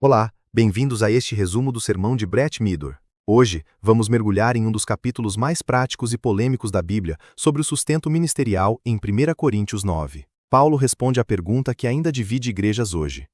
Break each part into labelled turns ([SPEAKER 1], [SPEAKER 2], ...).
[SPEAKER 1] Olá, bem-vindos a este resumo do sermão de Brett Midor. Hoje, vamos mergulhar em um dos capítulos mais práticos e polêmicos da Bíblia sobre o sustento ministerial em 1 Coríntios 9. Paulo responde à pergunta que ainda divide igrejas hoje.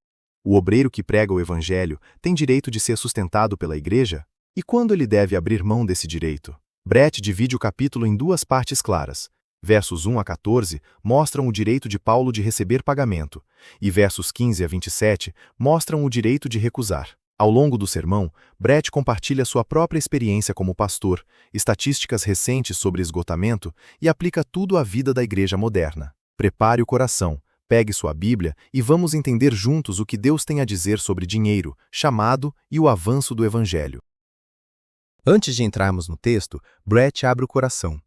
[SPEAKER 1] O obreiro que prega o evangelho tem direito de ser sustentado pela igreja? E quando ele deve abrir mão desse direito? Brett divide o capítulo em duas partes claras. Versos 1 a 14 mostram o direito de Paulo de receber pagamento, e versos 15 a 27 mostram o direito de recusar. Ao longo do sermão, Brett compartilha sua própria experiência como pastor, estatísticas recentes sobre esgotamento e aplica tudo à vida da igreja moderna. Prepare o coração, pegue sua Bíblia e vamos entender juntos o que Deus tem a dizer sobre dinheiro, chamado e o avanço do evangelho. Antes de entrarmos no texto, Brett abre o coração.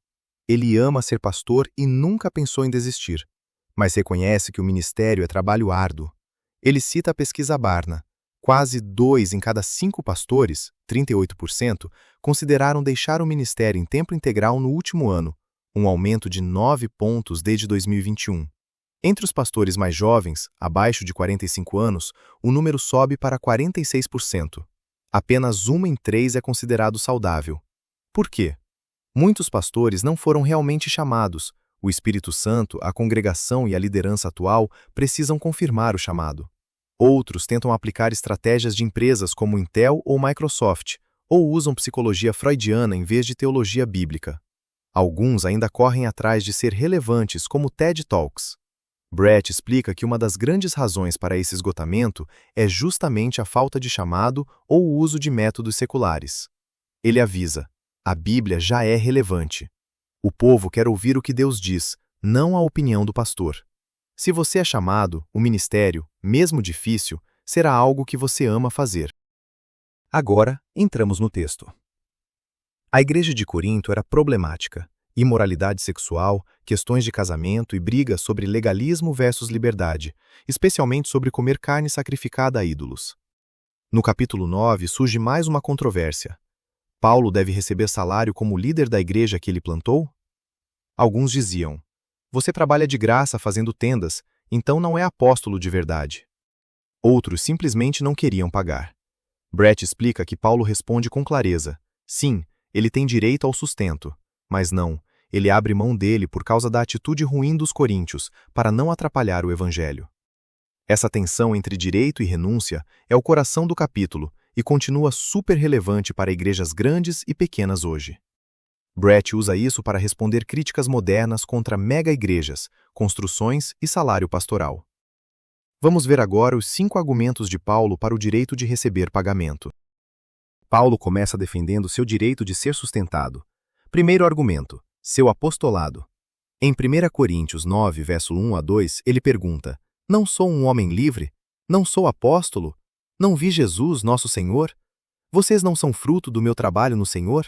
[SPEAKER 1] Ele ama ser pastor e nunca pensou em desistir, mas reconhece que o ministério é trabalho árduo. Ele cita a pesquisa Barna. Quase 2 em cada 5 pastores, 38%, consideraram deixar o ministério em tempo integral no último ano, um aumento de 9 pontos desde 2021. Entre os pastores mais jovens, abaixo de 45 anos, o número sobe para 46%. Apenas 1 em 3 é considerado saudável. Por quê? Muitos pastores não foram realmente chamados. O Espírito Santo, a congregação e a liderança atual precisam confirmar o chamado. Outros tentam aplicar estratégias de empresas como Intel ou Microsoft, ou usam psicologia freudiana em vez de teologia bíblica. Alguns ainda correm atrás de ser relevantes, como TED Talks. Brett explica que uma das grandes razões para esse esgotamento é justamente a falta de chamado ou o uso de métodos seculares. Ele avisa: a Bíblia já é relevante. O povo quer ouvir o que Deus diz, não a opinião do pastor. Se você é chamado, o ministério, mesmo difícil, será algo que você ama fazer. Agora, entramos no texto. A igreja de Corinto era problemática. Imoralidade sexual, questões de casamento e brigas sobre legalismo versus liberdade, especialmente sobre comer carne sacrificada a ídolos. No capítulo 9 surge mais uma controvérsia. Paulo deve receber salário como líder da igreja que ele plantou? Alguns diziam: você trabalha de graça fazendo tendas, então não é apóstolo de verdade. Outros simplesmente não queriam pagar. Brett explica que Paulo responde com clareza: sim, ele tem direito ao sustento, mas não, ele abre mão dele por causa da atitude ruim dos coríntios, para não atrapalhar o evangelho. Essa tensão entre direito e renúncia é o coração do capítulo, e continua super relevante para igrejas grandes e pequenas hoje. Brett usa isso para responder críticas modernas contra mega-igrejas, construções e salário pastoral. Vamos ver agora os 5 argumentos de Paulo para o direito de receber pagamento. Paulo começa defendendo seu direito de ser sustentado. Primeiro argumento: seu apostolado. Em 1 Coríntios 9, verso 1 a 2, ele pergunta: não sou um homem livre? Não sou apóstolo? Não vi Jesus, nosso Senhor? Vocês não são fruto do meu trabalho no Senhor?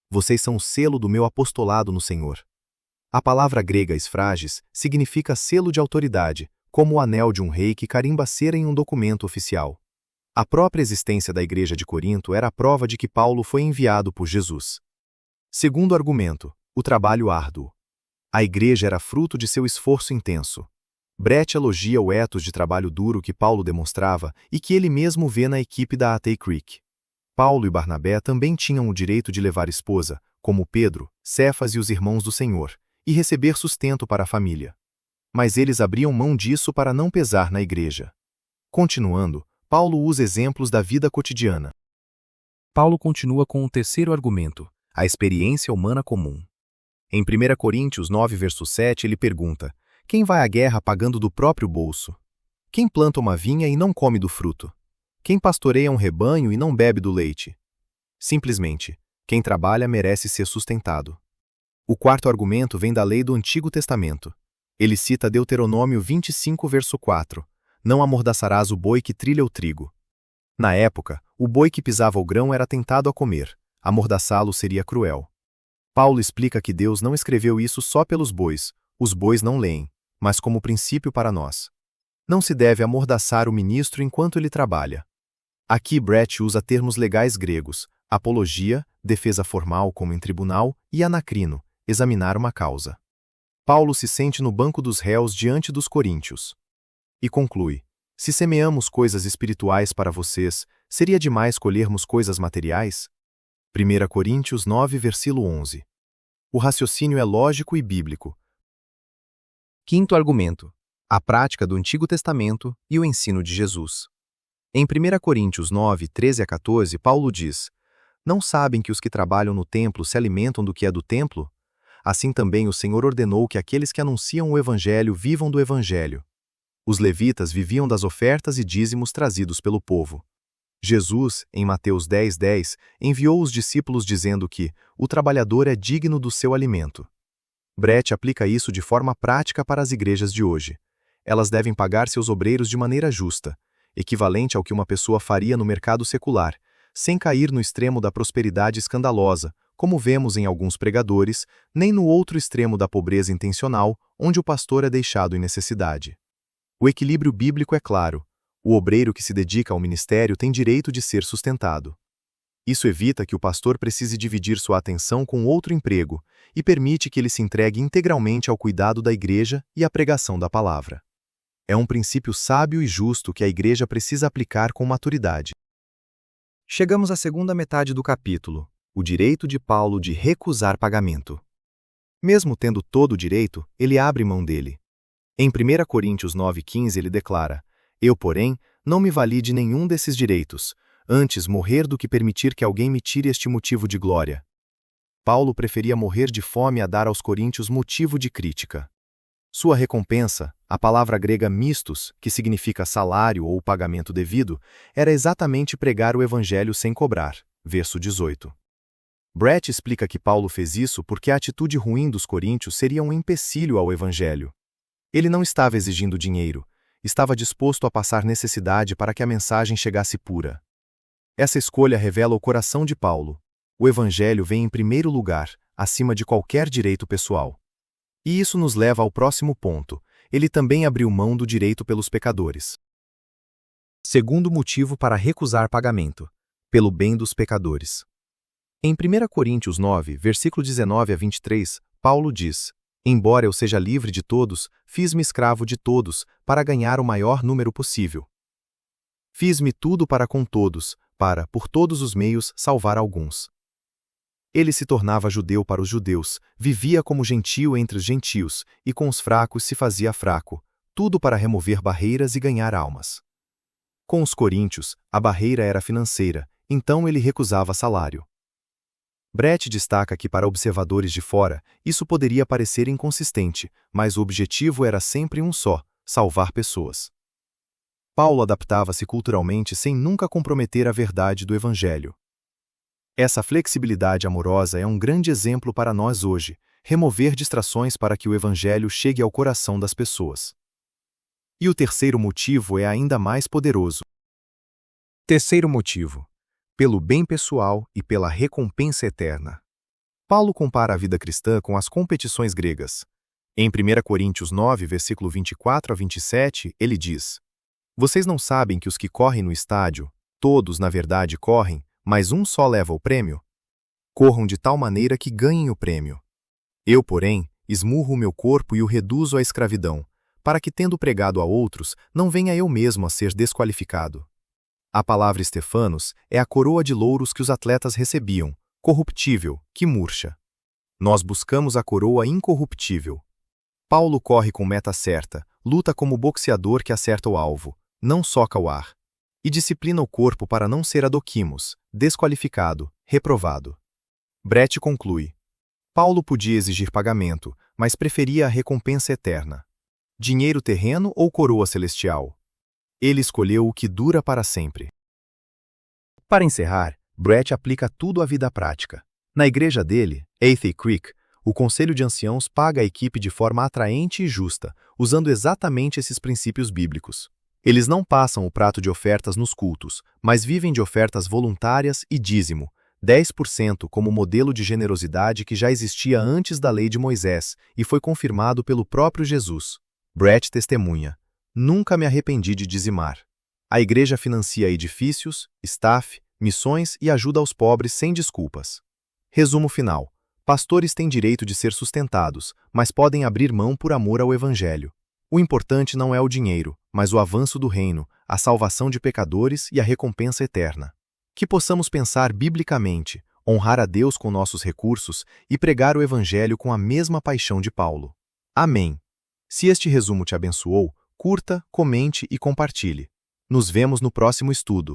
[SPEAKER 1] Vocês são o selo do meu apostolado no Senhor. A palavra grega esfrages significa selo de autoridade, como o anel de um rei que carimba cera em um documento oficial. A própria existência da igreja de Corinto era a prova de que Paulo foi enviado por Jesus. Segundo argumento: o trabalho árduo. A igreja era fruto de seu esforço intenso. Brett elogia o ethos de trabalho duro que Paulo demonstrava e que ele mesmo vê na equipe da AT Creek. Paulo e Barnabé também tinham o direito de levar esposa, como Pedro, Cefas e os irmãos do Senhor, e receber sustento para a família. Mas eles abriam mão disso para não pesar na igreja. Continuando, Paulo usa exemplos da vida cotidiana. Paulo continua com o terceiro argumento: a experiência humana comum. Em 1 Coríntios 9, verso 7, ele pergunta: quem vai à guerra pagando do próprio bolso? Quem planta uma vinha e não come do fruto? Quem pastoreia um rebanho e não bebe do leite? Simplesmente, quem trabalha merece ser sustentado. O quarto argumento vem da lei do Antigo Testamento. Ele cita Deuteronômio 25, verso 4. Não amordaçarás o boi que trilha o trigo. Na época, o boi que pisava o grão era tentado a comer. Amordaçá-lo seria cruel. Paulo explica que Deus não escreveu isso só pelos bois. Os bois não leem, mas como princípio para nós. Não se deve amordaçar o ministro enquanto ele trabalha. Aqui Brett usa termos legais gregos: apologia, defesa formal como em tribunal, e anacrino, examinar uma causa. Paulo se sente no banco dos réus diante dos coríntios. E conclui: Se semeamos coisas espirituais para vocês, seria demais colhermos coisas materiais? 1 Coríntios 9, versículo 11. O raciocínio é lógico e bíblico.
[SPEAKER 2] Quinto argumento: a prática do Antigo Testamento e o ensino de Jesus. Em 1 Coríntios 9, 13 a 14, Paulo diz: Não sabem que os que trabalham no templo se alimentam do que é do templo? Assim também o Senhor ordenou que aqueles que anunciam o Evangelho vivam do Evangelho. Os levitas viviam das ofertas e dízimos trazidos pelo povo. Jesus, em Mateus 10:10, enviou os discípulos dizendo que o trabalhador é digno do seu alimento. Brett aplica isso de forma prática para as igrejas de hoje. Elas devem pagar seus obreiros de maneira justa, equivalente ao que uma pessoa faria no mercado secular, sem cair no extremo da prosperidade escandalosa, como vemos em alguns pregadores, nem no outro extremo da pobreza intencional, onde o pastor é deixado em necessidade. O equilíbrio bíblico é claro. O obreiro que se dedica ao ministério tem direito de ser sustentado. Isso evita que o pastor precise dividir sua atenção com outro emprego e permite que ele se entregue integralmente ao cuidado da igreja e à pregação da palavra. É um princípio sábio e justo que a igreja precisa aplicar com maturidade. Chegamos à segunda metade do capítulo, o direito de Paulo de recusar pagamento. Mesmo tendo todo o direito, ele abre mão dele. Em 1 Coríntios 9,15 ele declara: Eu, porém, não me vali de nenhum desses direitos, antes morrer do que permitir que alguém me tire este motivo de glória. Paulo preferia morrer de fome a dar aos coríntios motivo de crítica. Sua recompensa, a palavra grega mistos, que significa salário ou pagamento devido, era exatamente pregar o evangelho sem cobrar. Verso 18. Brett explica que Paulo fez isso porque a atitude ruim dos coríntios seria um empecilho ao evangelho. Ele não estava exigindo dinheiro, estava disposto a passar necessidade para que a mensagem chegasse pura. Essa escolha revela o coração de Paulo. O evangelho vem em primeiro lugar, acima de qualquer direito pessoal. E isso nos leva ao próximo ponto. Ele também abriu mão do direito pelos pecadores. Segundo motivo para recusar pagamento: pelo bem dos pecadores. Em 1 Coríntios 9, versículo 19 a 23, Paulo diz: Embora eu seja livre de todos, fiz-me escravo de todos, para ganhar o maior número possível. Fiz-me tudo para com todos, para, por todos os meios, salvar alguns. Ele se tornava judeu para os judeus, vivia como gentio entre os gentios, e com os fracos se fazia fraco, tudo para remover barreiras e ganhar almas. Com os coríntios, a barreira era financeira, então ele recusava salário. Brett destaca que para observadores de fora, isso poderia parecer inconsistente, mas o objetivo era sempre um só: salvar pessoas. Paulo adaptava-se culturalmente sem nunca comprometer a verdade do Evangelho. Essa flexibilidade amorosa é um grande exemplo para nós hoje, remover distrações para que o Evangelho chegue ao coração das pessoas. E o terceiro motivo é ainda mais poderoso. Terceiro motivo: pelo bem pessoal e pela recompensa eterna. Paulo compara a vida cristã com as competições gregas. Em 1 Coríntios 9, versículo 24 a 27, ele diz: Vocês não sabem que os que correm no estádio, todos na verdade correm, mas um só leva o prêmio? Corram de tal maneira que ganhem o prêmio. Eu, porém, esmurro o meu corpo e o reduzo à escravidão, para que, tendo pregado a outros, não venha eu mesmo a ser desqualificado. A palavra Estefanos é a coroa de louros que os atletas recebiam, corruptível, que murcha. Nós buscamos a coroa incorruptível. Paulo corre com meta certa, luta como boxeador que acerta o alvo, não soca o ar. E disciplina o corpo para não ser adoquimos, desqualificado, reprovado. Brett conclui: Paulo podia exigir pagamento, mas preferia a recompensa eterna. Dinheiro terreno ou coroa celestial? Ele escolheu o que dura para sempre. Para encerrar, Brett aplica tudo à vida prática. Na igreja dele, Athey Creek, o conselho de anciãos paga a equipe de forma atraente e justa, usando exatamente esses princípios bíblicos. Eles não passam o prato de ofertas nos cultos, mas vivem de ofertas voluntárias e dízimo, 10% como modelo de generosidade que já existia antes da lei de Moisés e foi confirmado pelo próprio Jesus. Brett testemunha: Nunca me arrependi de dizimar. A igreja financia edifícios, staff, missões e ajuda aos pobres sem desculpas. Resumo final: pastores têm direito de ser sustentados, mas podem abrir mão por amor ao Evangelho.
[SPEAKER 1] O importante não é o dinheiro, mas o avanço do reino, a salvação de pecadores e a recompensa eterna. Que possamos pensar biblicamente, honrar a Deus com nossos recursos e pregar o Evangelho com a mesma paixão de Paulo. Amém. Se este resumo te abençoou, curta, comente e compartilhe. Nos vemos no próximo estudo.